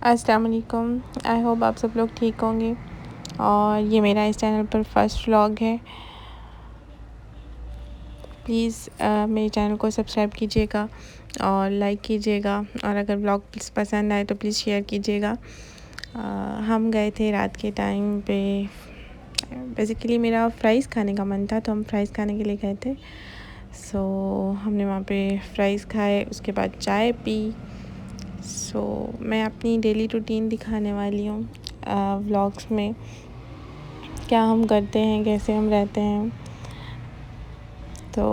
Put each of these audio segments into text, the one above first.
अस्सलाम वालेकुम। I hope आप सब लोग ठीक होंगे और ये मेरा इस चैनल पर फर्स्ट व्लॉग है। प्लीज़ मेरे चैनल को सब्सक्राइब कीजिएगा और लाइक कीजिएगा और अगर व्लॉग पसंद आए तो प्लीज़ शेयर कीजिएगा। हम गए थे रात के टाइम पे, बेसिकली मेरा फ़्राइज़ खाने का मन था तो हम फ़्राइज़ खाने के लिए गए थे। सो हमने वहाँ पे फ़्राइज़ खाए, उसके बाद चाय पी। मैं अपनी डेली रूटीन दिखाने वाली हूँ व्लॉग्स में, क्या हम करते हैं, कैसे हम रहते हैं। तो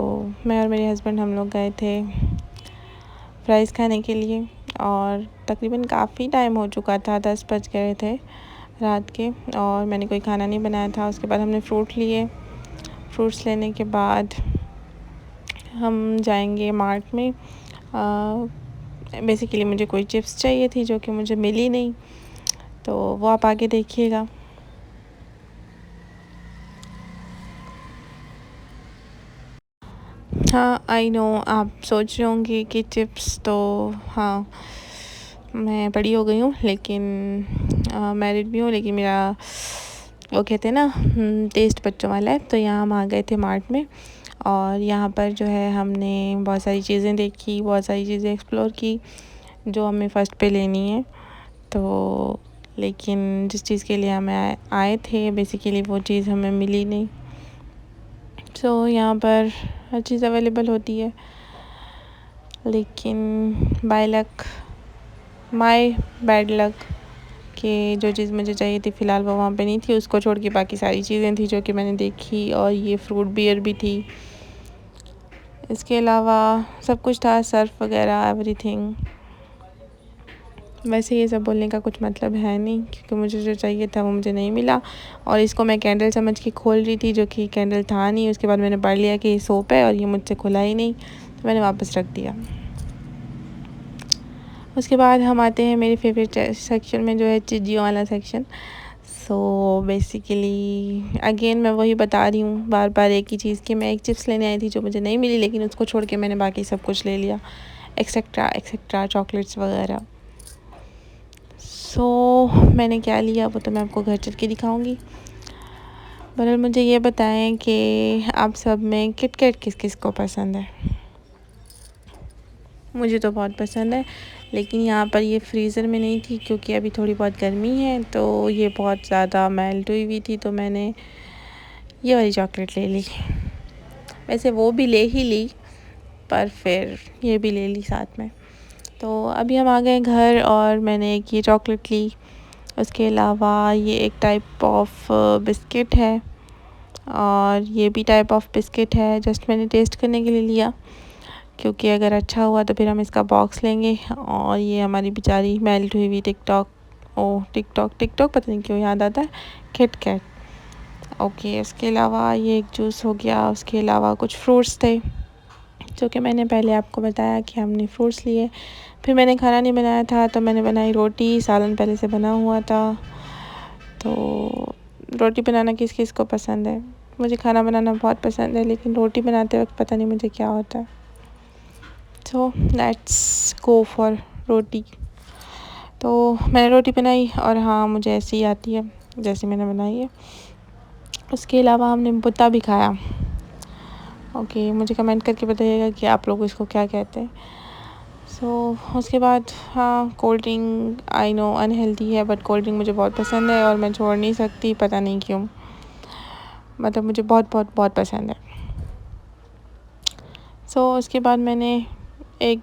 मैं और मेरे हस्बैंड हम लोग गए थे फ़्राइज़ खाने के लिए और तकरीबन काफ़ी टाइम हो चुका था, 10 बज गए थे रात के और मैंने कोई खाना नहीं बनाया था। उसके बाद हमने फ्रूट्स लेने के बाद हम जाएंगे मार्ट में। बेसिकली मुझे कोई चिप्स चाहिए थी जो कि मुझे मिली नहीं, तो वो आप आगे देखिएगा। हाँ, आई नो आप सोच रहे होंगे कि चिप्स तो हाँ, मैं बड़ी हो गई हूँ लेकिन मैरिड भी हूँ, लेकिन मेरा वो कहते हैं ना टेस्ट बच्चों वाला है। तो यहाँ हम आ गए थे मार्ट में और यहाँ पर जो है हमने बहुत सारी चीज़ें देखी, बहुत सारी चीज़ें एक्सप्लोर की जो हमें फ़र्स्ट पे लेनी है। तो लेकिन जिस चीज़ के लिए हमें आए थे बेसिकली वो चीज़ हमें मिली नहीं। यहाँ पर हर चीज़ अवेलेबल होती है लेकिन माय बैड लक कि जो चीज़ मुझे चाहिए थी फ़िलहाल वो वहाँ पे नहीं थी। उसको छोड़ के बाकी सारी चीज़ें थी जो कि मैंने देखी और ये फ्रूट बियर भी थी। इसके अलावा सब कुछ था, सर्फ वगैरह एवरीथिंग। वैसे ये सब बोलने का कुछ मतलब है नहीं क्योंकि मुझे जो चाहिए था वो मुझे नहीं मिला और इसको मैं कैंडल समझ के खोल रही थी जो कि कैंडल था नहीं। उसके बाद मैंने पढ़ लिया कि ये सोप है और ये मुझसे खुला ही नहीं, तो मैंने वापस रख दिया। उसके बाद हम आते हैं मेरे फेवरेट सेक्शन में जो है चीज़ियों वाला सेक्शन। बेसिकली अगेन मैं वही बता रही हूँ बार बार एक ही चीज़ कि मैं एक चिप्स लेने आई थी जो मुझे नहीं मिली, लेकिन उसको छोड़ के मैंने बाकी सब कुछ ले लिया, एक्सेट्रा चॉकलेट्स वगैरह। मैंने क्या लिया वो तो मैं आपको घर चल के दिखाऊंगी। बहरहाल मुझे ये बताएं कि आप सब में किटकैट किस किस को पसंद है। मुझे तो बहुत पसंद है, लेकिन यहाँ पर ये फ्रीज़र में नहीं थी क्योंकि अभी थोड़ी बहुत गर्मी है तो ये बहुत ज़्यादा मेल्ट हुई थी, तो मैंने ये वाली चॉकलेट ले ली। वैसे वो भी ले ही ली पर फिर ये भी ले ली साथ में। तो अभी हम आ गए घर और मैंने एक ये चॉकलेट ली। उसके अलावा ये एक टाइप ऑफ बिस्किट है और ये भी टाइप ऑफ बिस्किट है, जस्ट मैंने टेस्ट करने के लिए लिया क्योंकि अगर अच्छा हुआ तो फिर हम इसका बॉक्स लेंगे। और ये हमारी बेचारी मेल्ट हुई टिकटॉक पता नहीं क्यों याद आता है, किटकैट। ओके, उसके अलावा ये एक जूस हो गया। उसके अलावा कुछ फ्रूट्स थे जो कि मैंने पहले आपको बताया कि हमने फ्रूट्स लिए। फिर मैंने खाना नहीं बनाया था तो मैंने बनाई रोटी, सालन पहले से बना हुआ था। तो रोटी बनाना किस किस को पसंद है? मुझे खाना बनाना बहुत पसंद है लेकिन रोटी बनाते वक्त पता नहीं मुझे क्या होता है। लेट्स गो फॉर रोटी। तो मैंने रोटी बनाई और हाँ, मुझे ऐसी ही आती है जैसे मैंने बनाई है। उसके अलावा हमने बुत्ता भी खाया। ओके, मुझे कमेंट करके बताइएगा कि आप लोग इसको क्या कहते हैं। उसके बाद हाँ, cold drink I know unhealthy है बट कोल्ड ड्रिंक मुझे बहुत पसंद है और मैं छोड़ नहीं सकती, पता नहीं क्यों, मतलब मुझे बहुत बहुत बहुत पसंद है। उसके बाद मैंने एक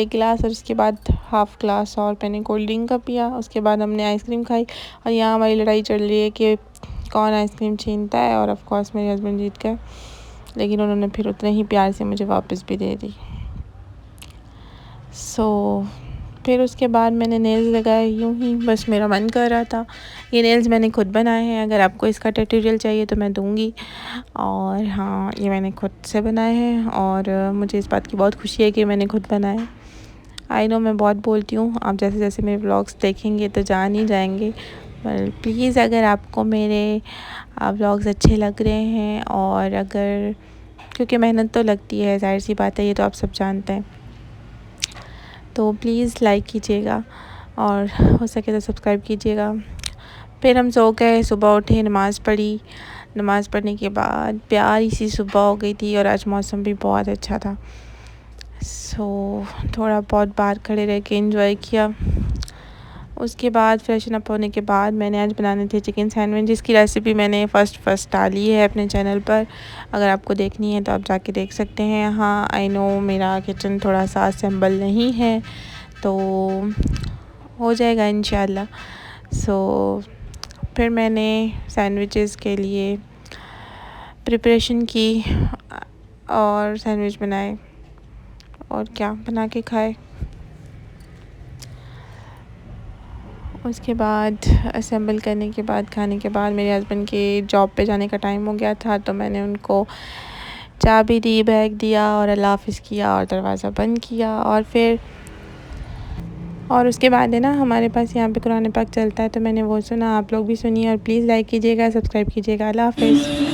गिलास और उसके बाद हाफ़ ग्लास और मैंने कोल्ड ड्रिंक का पिया। उसके बाद हमने आइसक्रीम खाई और यहाँ हमारी लड़ाई चल रही है कि कौन आइसक्रीम छीनता है और ऑफ कोर्स मेरे हस्बैंड जीत गए, लेकिन उन्होंने फिर उतने ही प्यार से मुझे वापस भी दे दी। फिर उसके बाद मैंने नेल्स लगाए, यूँ ही बस मेरा मन कर रहा था। ये नेल्स मैंने खुद बनाए हैं, अगर आपको इसका ट्यूटोरियल चाहिए तो मैं दूँगी। और हाँ, ये मैंने खुद से बनाए हैं और मुझे इस बात की बहुत खुशी है कि मैंने खुद बनाए। आई नो मैं बहुत बोलती हूँ, आप जैसे जैसे मेरे व्लॉग्स देखेंगे तो जान ही जाएंगे। पर प्लीज़ अगर आपको मेरे व्लॉग्स अच्छे लग रहे हैं और क्योंकि मेहनत तो लगती है, ज़ाहिर सी बात है, ये तो आप सब जानते हैं। तो प्लीज़ लाइक कीजिएगा और हो सके तो सब्सक्राइब कीजिएगा। फिर हम सो गए, सुबह उठे, नमाज़ पढ़ी। नमाज़ पढ़ने के बाद प्यारी सी सुबह हो गई थी और आज मौसम भी बहुत अच्छा था। थोड़ा बहुत बाहर खड़े रह के एंजॉय किया। उसके बाद फ्रेशन अप होने के बाद मैंने आज बनाने थे चिकन सैंडविच, जिसकी रेसिपी मैंने फ़र्स्ट डाली है अपने चैनल पर। अगर आपको देखनी है तो आप जाके देख सकते हैं। हाँ, आई नो मेरा किचन थोड़ा सा असेंबल नहीं है, तो हो जाएगा इंशाल्लाह। फिर मैंने सैंडविचेस के लिए प्रिपरेशन की और सैंडविच बनाए और क्या बना के खाए। उसके बाद असेंबल करने के बाद, खाने के बाद मेरे हस्बैंड के जॉब पे जाने का टाइम हो गया था, तो मैंने उनको चाबी दी, बैग दिया और अल्लाह हाफ़िज़ किया और दरवाज़ा बंद किया। और उसके बाद है ना, हमारे पास यहाँ पे कुरान पाक चलता है, तो मैंने वो सुना। आप लोग भी सुनिए और प्लीज़ लाइक कीजिएगा, सब्सक्राइब कीजिएगा। अल्लाह हाफ़िज़।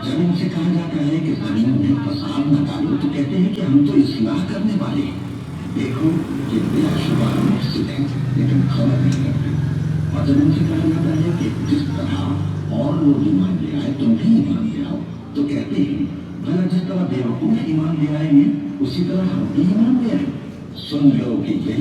जब उनसे कहा जाता है कि जमीन में फसाद न डालो, तो कहते हैं कि हम तो इस्लाह करने वाले हैं। देखो कि बेशुबा मुफ्सिद हैं, लेकिन खबर नहीं रखते। और जब उनसे कहा जाता है कि जिस तरह और लोग ईमान ले आए, तुम भी ईमान ले आओ, तो कहते हैं भला जिस तरह बेवकूफ ईमान ले आएंगे, उसी तरह हम भी ईमान ले आए। सुन लो कि यही